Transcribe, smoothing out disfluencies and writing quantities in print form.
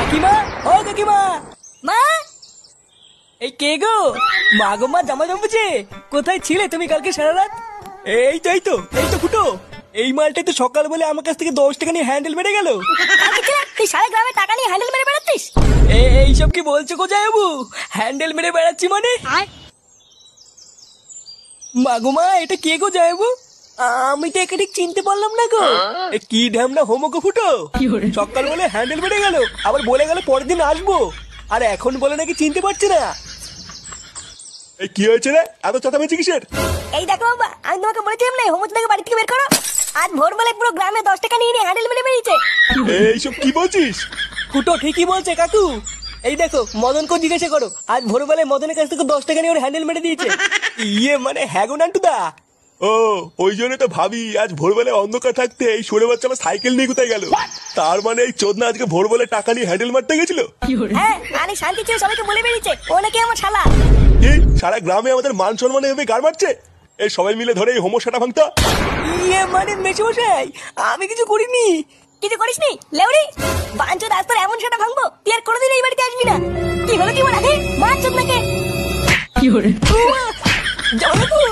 কাকিমা, ও কাকিমা। মা, এই কে গো? মা গো মা, জামা জমেছে। কোথায় ছিলে তুমি কালকে সারা রাত? এই তো ফুটো। এই মালটা তো সকাল বলে আমার কাছ থেকে 10 টাকা নিয়ে হ্যান্ডেল মেরে গেল। তুই সারা গ্রামে টাকা নিয়ে হ্যান্ডেল মেরে বেড়াচ্ছিস? এইসব কি বলছো গো জামাইবাবু? হ্যান্ডেল মেরে বেড়াচ্ছি মানে? মা গো মা, এটা কে গো জামাইবাবু? আমি তো একে ঠিক চিনতে পারলাম না গো। কি ঢ্যামনা হোমো গো ফুটো। সকাল বলে হ্যান্ডেল মেরে গেল, আবার বলে গেল পরের দিন আসবো, আর এখন বলে নাকি চিনতে পারছে না। এই কি হয়েছে রে, এত চেঁচামেচি কিসের? এই দেখো বাবা, আমি তোমাকে বলেছিলাম না হোমচ থেকে বাড়ি থেকে বের করো। আজ ভোরবেলায় পুরো গ্রামে 10 টাকা নিয়ে হ্যান্ডেল মেরে বেরিয়েছে। এইসব কি বলছিস? ফুটো ঠিকই বলছে কাকু। এই দেখো, মদনকে জিজ্ঞাসা করো, আজ ভোরবেলায় মদনের কাছ থেকে 10 টাকা নিয়ে ওর হ্যান্ডেল মেরে দিয়েছে। ইয়ে মানে হ্যাগো নান্টুদা। ও, ওই জন্য তো ভাবি আজ ভোরবেলায় অন্ধকার থাকতে এই সরে বাচ্চা আমার সাইকেল নিয়ে কোথায় গেল। তার মানে এই চোদনা আজকে ভোরবেলায় টাকা নিয়ে হ্যান্ডেল মারতে গেছিল। হ্যাঁ, আরে শান্তি ছিল, সবাইকে বলে বেরিয়েছে ও নাকি আমার শালা। কি সারা গ্রামে আমাদের মান সম্মান এভাবে গাড় মারছে? এই সবাই মিলে ধরে এই হোমোসাটা ভাঙতা। ইয়ে মানে মেশমশাই, আমি কিছু করিনি। কিছু করিসনি লেউরি? বাঞ্চোদ আজ তোর এমন সেটা ভাঙবো তুই আর কোনোদিন এই বাড়িতে আসবি না। কি হলো কি বলা? বাঞ্চোদ নাকি? জামাইবাবু।